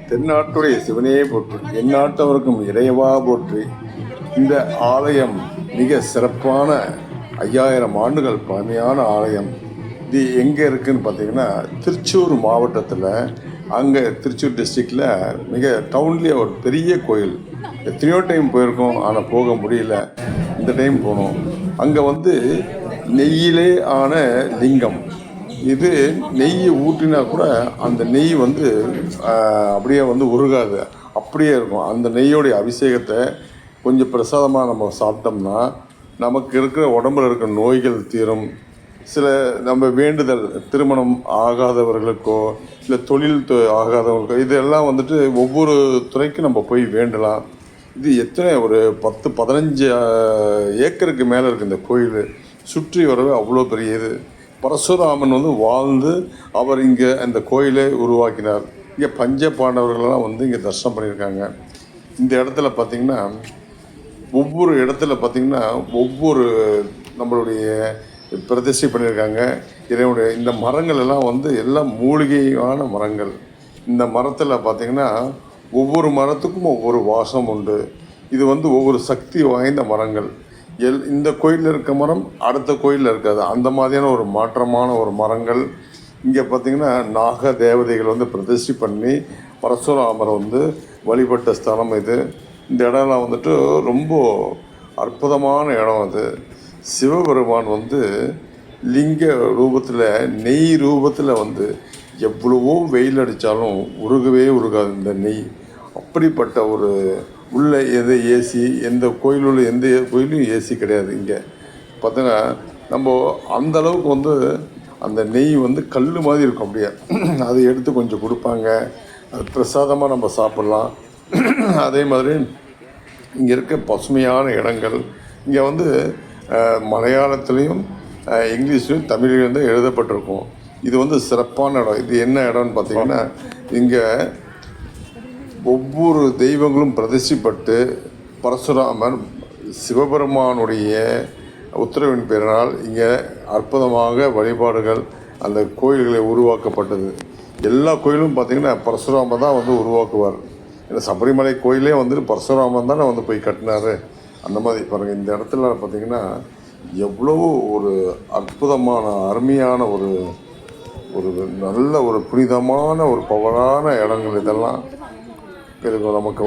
தென்னாட்டுடைய சிவனே போற்றி, எந்நாட்டவருக்கும் இறைவா போற்றி. இந்த ஆலயம் மிக சிறப்பான 5000 ஆண்டுகள் பழமையான ஆலயம். இது எங்கே இருக்குதுன்னு பார்த்தீங்கன்னா, திருச்சூர் மாவட்டத்தில், அங்கே திருச்சூர் டிஸ்ட்ரிக்டில் மிக டவுன்லேயே ஒரு பெரிய கோயில். எத்தனையோ டைம் போயிருக்கோம், ஆனால் போக முடியல. இந்த டைம் போனோம். அங்கே நெய்யிலே ஆன லிங்கம். இது நெய் ஊற்றினா கூட அந்த நெய் அப்படியே உருகாது, அப்படியே இருக்கும். அந்த நெய்யோடைய அபிஷேகத்தை கொஞ்சம் பிரசாதமாக நம்ம சாப்பிட்டோம்னா நமக்கு இருக்கிற உடம்புல இருக்கிற நோய்கள் தீரும். சில நம்ம வேண்டுதல், திருமணம் ஆகாதவர்களுக்கோ இல்லை தொழில் ஆகாதவர்களுக்கோ, இதெல்லாம் ஒவ்வொரு துறைக்கும் நம்ம போய் வேண்டலாம். இது எத்தனை ஒரு 10-15 ஏக்கருக்கு மேலே இருக்குது இந்த கோயில். சுற்றி வரவே அவ்வளோ பெரிய இது. பரசுராமன் வாழ்ந்து அவர் இங்கே அந்த கோயிலை உருவாக்கினார். இங்கே பஞ்ச பாண்டவர்களெல்லாம் இங்கே தரிசனம் பண்ணியிருக்காங்க. இந்த இடத்துல பார்த்திங்கன்னா, ஒவ்வொரு இடத்துல பார்த்திங்கன்னா ஒவ்வொரு நம்மளுடைய பிரதிஷ்டை பண்ணியிருக்காங்க இதனுடைய. இந்த மரங்கள் எல்லாம் எல்லாம் மூலிகையான மரங்கள். இந்த மரத்தில் பார்த்திங்கன்னா ஒவ்வொரு மரத்துக்கும் ஒவ்வொரு வாசம் உண்டு. இது ஒவ்வொரு சக்தி வாய்ந்த மரங்கள். இந்த கோயிலில் இருக்க மரம் அடுத்த கோயிலில் இருக்காது, அந்த மாதிரியான ஒரு மாற்றமான ஒரு மரங்கள். இங்கே பார்த்திங்கன்னா நாக தேவதைகள் பிரதிஷ்டை பண்ணி பரசுராமரை வழிபட்ட ஸ்தலம் இது. இந்த இடம்லாம் ரொம்ப அற்புதமான இடம். அது சிவபெருமான் லிங்க ரூபத்தில், நெய் ரூபத்தில் எவ்வளவோ வெயில் அடித்தாலும் உருகவே உருகாது இந்த நெய். அப்படிப்பட்ட ஒரு உள்ள எந்த ஏசி, எந்த கோயிலுள்ள எந்த கோயிலும் ஏசி கிடையாது. இங்கே பார்த்தீங்கன்னா நம்ம அந்தளவுக்கு அந்த நெய் கல் மாதிரி இருக்கும். அப்படியே அதை எடுத்து கொஞ்சம் கொடுப்பாங்க, அது பிரசாதமாக நம்ம சாப்பிட்லாம். அதே மாதிரி இங்கே இருக்க பசுமையான இடங்கள். இங்கே மலையாளத்துலேயும் இங்கிலீஷ்லேயும் தமிழ்லேயும் தான் எழுதப்பட்டிருக்கும். இது சிறப்பான இடம். இது என்ன இடம்னு பார்த்திங்கன்னா, இங்கே ஒவ்வொரு தெய்வங்களும் பிரதிஷ்டைப்பட்டு பரசுராமர் சிவபெருமானுடைய உத்தரவின் பேரினால் இங்கே அற்புதமாக வழிபாடுகள், அந்த கோயில்களை உருவாக்கப்பட்டது. எல்லா கோயிலும் பார்த்திங்கன்னா பரசுராமர் தான் உருவாக்குவார். ஏன்னா சபரிமலை கோயிலே பரசுராமன் தானே போய் கட்டினார். அந்த மாதிரி பாருங்கள், இந்த இடத்துல பார்த்திங்கன்னா எவ்வளவோ ஒரு அற்புதமான அருமையான ஒரு ஒரு நல்ல ஒரு புனிதமான ஒரு பவரான இடங்கள். இதெல்லாம் நமக்கு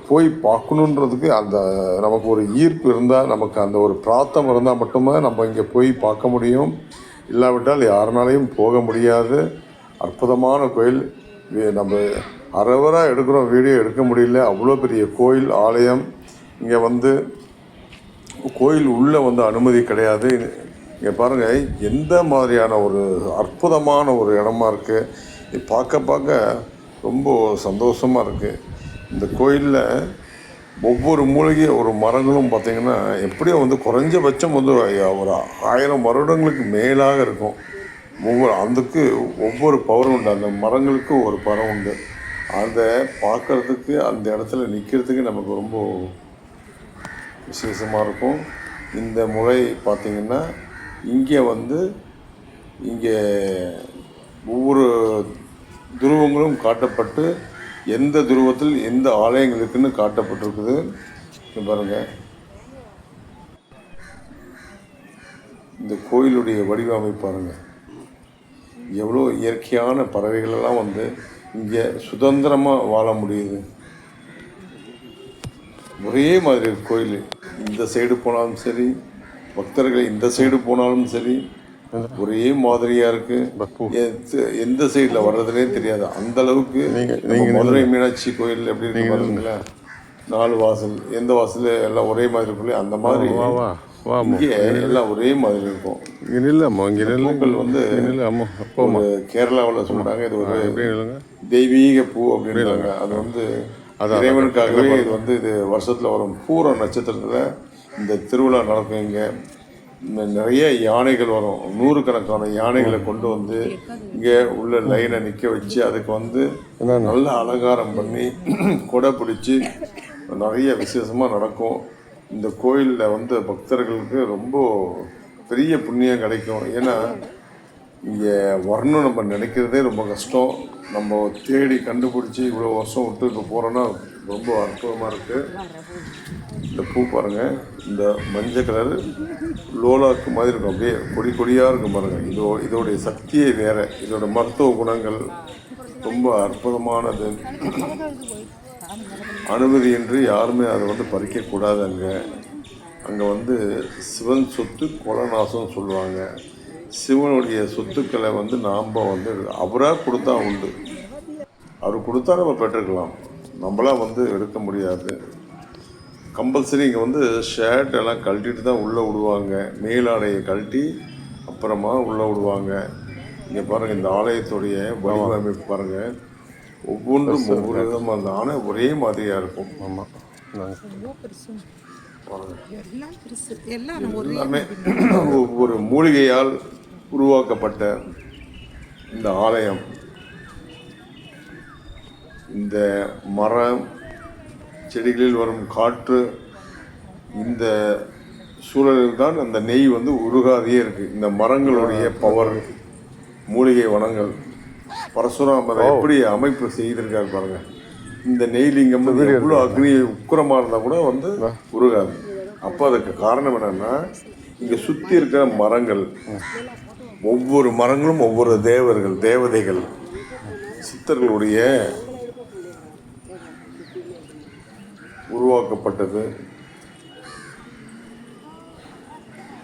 போய் பார்க்கணுன்றதுக்கு அந்த நமக்கு ஒரு ஈர்ப்பு இருந்தால், நமக்கு அந்த ஒரு பிரார்த்தம் இருந்தால் மட்டுமே நம்ம இங்கே போய் பார்க்க முடியும். இல்லாவிட்டால் யாருனாலையும் போக முடியாது. அற்புதமான கோயில். நம்ம அரைவராக எடுக்கிறோம், வீடியோ எடுக்க முடியல. அவ்வளோ பெரிய கோயில் ஆலயம். இங்கே கோயில் உள்ளே அனுமதி கிடையாது. இங்கே பாருங்கள் எந்த மாதிரியான ஒரு அற்புதமான ஒரு இடமா இருக்குது. பார்க்க ரொம்ப சந்தோஷமாக இருக்குது. இந்த கோயிலில் ஒவ்வொரு மூலிகை ஒரு மரங்களும் பார்த்திங்கன்னா எப்படியும் குறைஞ்சபட்சம் ஒரு 1000 வருடங்களுக்கு மேலாக இருக்கும். அதுக்கு ஒவ்வொரு பவரும் உண்டு. அந்த மரங்களுக்கு ஒரு பவர் உண்டு. அதை பார்க்குறதுக்கு, அந்த இடத்துல நிற்கிறதுக்கு நமக்கு ரொம்ப விசேஷமாக இருக்கும். இந்த முறை பார்த்திங்கன்னா இங்கே இங்கே ஒவ்வொரு துருவங்களும் காட்டப்பட்டு எந்த துருவத்தில் எந்த ஆலயங்கள் இருக்குன்னு காட்டப்பட்டிருக்குது. பாருங்கள், இந்த கோயிலுடைய வடிவமைப்பு பாருங்கள். எவ்வளோ இயற்கையான பறவைகளெல்லாம் இங்கே சுதந்திரமாக வாழ முடியுது. ஒரே மாதிரி கோயில். இந்த சைடு போனாலும் சரி, பக்தர்கள் இந்த சைடு போனாலும் சரி, ஒரே மாதிரியாக இருக்குது. எந்த சைடில் வர்றதுனே தெரியாது. அந்த அளவுக்கு மதுரை மீனாட்சி கோயில் எப்படி இருக்கு பாருங்களா, 4 வாசல், எந்த வாசல் எல்லாம் ஒரே மாதிரி இருக்குல்ல, அந்த மாதிரி இங்கே எல்லாம் ஒரே மாதிரி இருக்கும். பூக்கள் கேரளாவில் சொல்கிறாங்க இது ஒரு தெய்வீக பூ அப்படின்றாங்க. அது இறைவனுக்காகவே இது வருஷத்தில் வரும் பூர நட்சத்திரத்தில் இந்த திருவிழா நடக்கும். இங்கே நிறைய யானைகள் வரும். 100கணக்கான யானைகளை கொண்டு இங்கே உள்ள லைனை நிற்க வச்சு அதுக்கு நல்ல அலங்காரம் பண்ணி கொடை பிடிச்சி நிறைய விசேஷமாக நடக்கும். இந்த கோயிலில் பக்தர்களுக்கு ரொம்ப பெரிய புண்ணியம் கிடைக்கும். ஏன்னா இங்கே வரணும் நம்ம நினைக்கிறதே ரொம்ப கஷ்டம். நம்ம தேடி கண்டுபிடிச்சி இவ்வளோ வருஷம் விட்டு இப்போ போகிறோன்னா ரொம்ப அற்புதமாக இருக்குது. இந்த பூ பாருங்கள், இந்த மஞ்சள் கலர் லோலாக்கு மாதிரி இருக்கும், அப்படியே கொடி கொடியாக இருக்கும் பாருங்கள். இதோடைய சக்தியே வேறு, இதோட மருத்துவ குணங்கள் ரொம்ப அற்புதமானது. அனுமதியின்றி யாருமே அதை வந்து பறிக்கக்கூடாது. அங்கே வந்து சிவன் சொத்து கொலநாசம் சொல்லுவாங்க. சிவனுடைய சொத்துக்களை வந்து நாம் வந்து அவராக கொடுத்தா உண்டு. அவர் கொடுத்தா நம்ம பெற்றுக்கலாம், நம்மளாம் வந்து எடுக்க முடியாது. கம்பல்சரி இங்கே வந்து ஷர்ட் எல்லாம் கழட்டிட்டு தான் உள்ளே விடுவாங்க. மேலாடையை கழட்டி அப்புறமா உள்ளே விடுவாங்க. இங்கே பாருங்கள், இந்த ஆலயத்துடைய வடிவமைப்பு பாருங்கள், ஒவ்வொன்றும் ஒவ்வொரு விதமாக இருந்தால் ஆனால் ஒரே மாதிரியாக இருக்கும். ஆமாம், எல்லாமே ஒவ்வொரு மூலிகையால் உருவாக்கப்பட்ட இந்த ஆலயம். இந்த மரம் செடிகளில் வரும் காற்று, இந்த சூழலில் தான் அந்த நெய் வந்து உருகாதையே இருக்குது. இந்த மரங்களுடைய பவர், மூலிகை வனங்கள், பரசுராமரை எப்படி அமைப்பு செய்திருக்காரு பாருங்கள். இந்த நெய்லிங்கம் வந்து எவ்வளோ அக்னி உக்கிரமாக இருந்தால் கூட வந்து உருகாது. அப்போ அதுக்கு காரணம் என்னென்னா, இங்கே சுற்றி இருக்கிற மரங்கள், ஒவ்வொரு மரங்களும் ஒவ்வொரு தேவர்கள், தேவதைகள், சித்தர்களுடைய உருவாக்கப்பட்டது.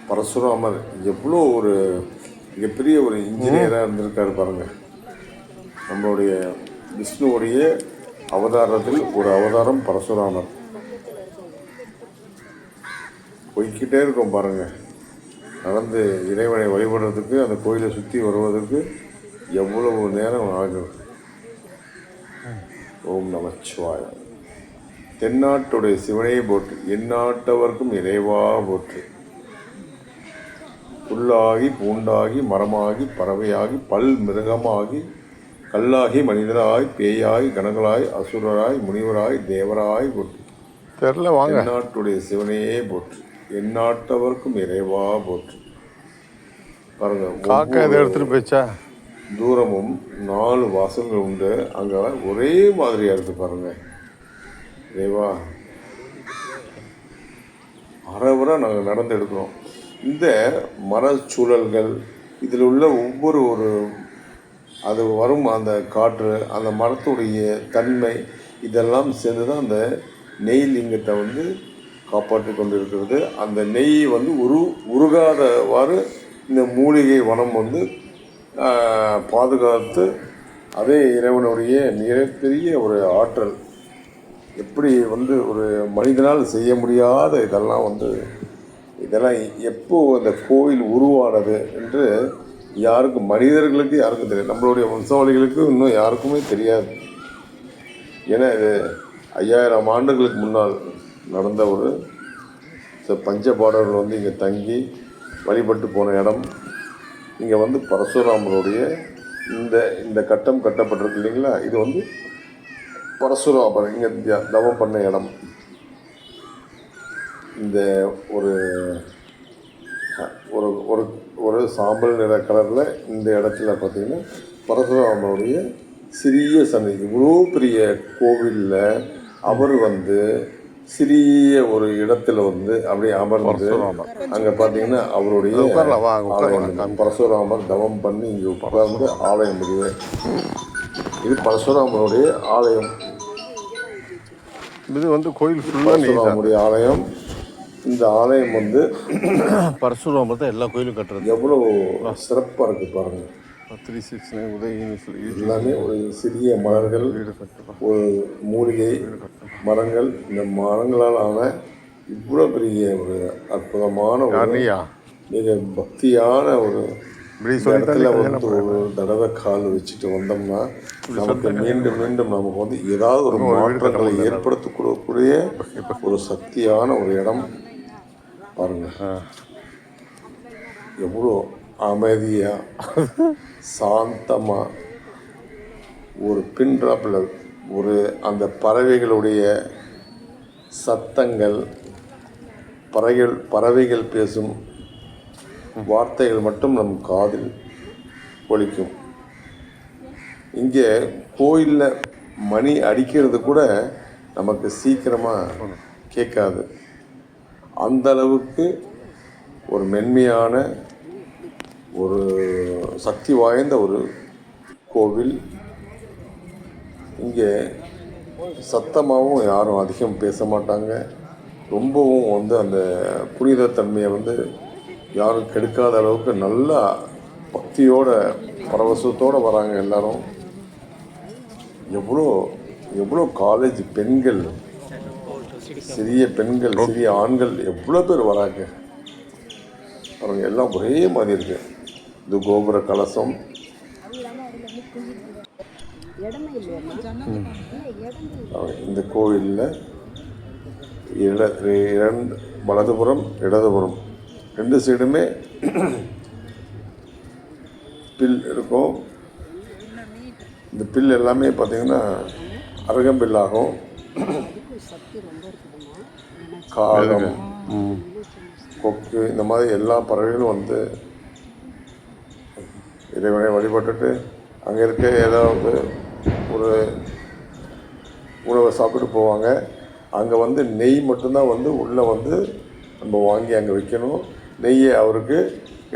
பரசுராமர் எவ்வளோ ஒரு மிகப்பெரிய ஒரு இன்ஜினியராக இருந்திருக்காரு பாருங்கள். நம்மளுடைய விஷ்ணுவுடைய அவதாரத்தில் ஒரு அவதாரம் பரசுராமர். போய்கிட்டே இருக்கும் பாருங்கள். நடந்து இறைவனை வழிபடுறதுக்கு, அந்த கோயிலை சுற்றி வருவதற்கு எவ்வளவு நேரம் ஆகும். ஓம் நமச்சிவாய. தென்னாட்டுடைய சிவனையை போற்று, எந்நாட்டவர்க்கும் இறைவா போற்று. புல்லாகி பூண்டாகி மரமாகி பறவையாகி பல் மிருகமாகி கல்லாகி மனிதராய் பேயாய் கணங்களாய் அசுரராய் முனிவராய் தேவராய் போற்று. தெரியல வாங்க. தென்னாட்டுடைய சிவனையே போற்று, எந்நாட்டவர்க்கும் இறைவா போற்று. பாருங்க, காக்கா இதை எடுத்துட்டு போச்சா. தூரமும் 4 வாசல்கள் உண்டு. அங்கே ஒரே மாதிரியாக இருக்குது பாருங்க. இறைவா, அறவரை நாங்கள் நடந்து எடுக்கிறோம். இந்த மரச்சூழல்கள், இதில் உள்ள ஒவ்வொரு அது வரும் அந்த காற்று, அந்த மரத்துடைய தன்மை, இதெல்லாம் சேர்ந்து தான் அந்த நெய் லிங்கத்தை வந்து காப்பாற்றி கொண்டு இருக்கிறது. அந்த நெய் வந்து உருகாதவாறு இந்த மூலிகை வனம் வந்து பாதுகாத்து, அதே இறைவனுடைய மிகப்பெரிய ஒரு ஆற்றல். எப்படி வந்து ஒரு மனிதனால் செய்ய முடியாத இதெல்லாம் எப்போ அந்த கோயில் உருவானது என்று யாருக்கும், மனிதர்களுக்கு யாருக்கும் தெரியாது. நம்மளுடைய வம்சாவளிகளுக்கு இன்னும் யாருக்குமே தெரியாது. ஏன்னா இது 5000 ஆண்டுகளுக்கு முன்னால் நடந்த ஒரு பஞ்சபாடர்கள் வந்து இங்கே தங்கி வழிபட்டு போன இடம். இங்கே வந்து பரசுராமருடைய இந்த கட்டம் கட்டப்பட்டிருக்கு இல்லைங்களா, இது வந்து பரசுராமர் இங்கே தவம் பண்ண இடம். இந்த ஒரு ஒரு ஒரு சாம்பல் நிற கலரில் இந்த இடத்துல பார்த்திங்கன்னா பரசுராமருடைய சிறிய சன்னதி. இவ்வளோ பெரிய கோவிலில் அவர் வந்து சிறிய ஒரு இடத்துல வந்து அப்படியே அமர்ந்து, அங்கே பார்த்தீங்கன்னா அவருடைய பரசுராமர் தவம் பண்ணி இங்கே உட்கார்ந்து ஆலயம் முடிவு. இது பரசுராமருடைய ஆலயம். இது வந்து கோயில் பரசுராமருடைய ஆலயம். இந்த ஆலயம் வந்து பரசுராமர் தான் எல்லா கோயிலும் கட்டுறது. எவ்வளோ சிறப்பாக இருக்குது பாருங்கள். 369 உதயகிரி எல்லாமே ஒரு சிறிய மலர்கள், ஒரு மூலிகை மரங்கள். இந்த மரங்களால் ஆன இவ்வளோ பெரிய ஒரு அற்புதமான மிக பக்தியான ஒரு இடத்துல வந்து ஒரு தடவை கால் வச்சுட்டு வந்தோம்னா நமக்கு மீண்டும் மீண்டும் நமக்கு வந்து ஏதாவது ஒரு மாற்றங்களை ஏற்படுத்தக்கூடிய ஒரு சக்தியான ஒரு இடம் பாருங்க. எவ்வளோ அமைதியாக சாந்தமாக ஒரு பின்ட்ராப்பில் ஒரு அந்த பறவைகளுடைய சத்தங்கள், பறவைகள் பேசும் வார்த்தைகள் மட்டும் நம் காதில் ஒலிக்கும். இங்கே கோயிலில் மணி அடிக்கிறது கூட நமக்கு சீக்கிரமாக கேட்காது. அந்த அளவுக்கு ஒரு மென்மையான ஒரு சக்தி வாய்ந்த ஒரு கோவில். இங்கே சத்தமாகவும் யாரும் அதிகம் பேச மாட்டாங்க. ரொம்பவும் அந்த புனிதத்தன்மையை யாரும் கெடுக்காத அளவுக்கு நல்லா பக்தியோட பரவசத்தோடு வராங்க எல்லாரும். எவ்வளோ எவ்வளோ காலேஜ் பெண்கள், சிறிய பெண்கள், சிறிய ஆண்கள் எவ்வளோ பேர் வராங்க பாருங்க. எல்லாம் ஒரே மாதிரி இருக்கு. இது கோபுர கலசம். இந்த கோவிலில் வலதுபுறம் இடதுபுறம் 2 சைடுமே பில் இருக்கும். இந்த பில் எல்லாமே பார்த்திங்கன்னா அருகம்பில்லாகும். காகம், கொக்கு, இந்த மாதிரி எல்லா பறவைகளும் இறைவனை வழிபட்டுட்டு அங்கே இருக்க ஏதாவது ஒரு உணவை சாப்பிட்டு போவாங்க. அங்கே நெய் மட்டும்தான் உள்ளே நம்ம வாங்கி அங்கே வைக்கணும். நெய்யை அவருக்கு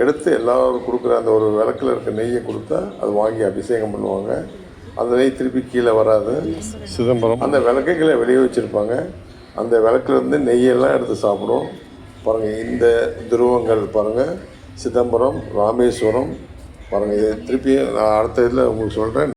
எடுத்து எல்லோரும் கொடுக்குற அந்த ஒரு விளக்கில் இருக்க நெய்யை கொடுத்தா அது வாங்கி அபிஷேகம் பண்ணுவாங்க. அந்த நெய் திருப்பி கீழே வராது. சிதம்பரம் அந்த விளக்குகளை வெளியே வச்சுருப்பாங்க. அந்த விளக்குலேருந்து நெய்யெல்லாம் எடுத்து சாப்பிடும். பாருங்கள், இந்த துருவங்கள் பாருங்கள். சிதம்பரம், ராமேஸ்வரம் பாருங்கள். இது திருப்பி நான் அடுத்த இதில் உங்களுக்கு சொல்கிறேன்.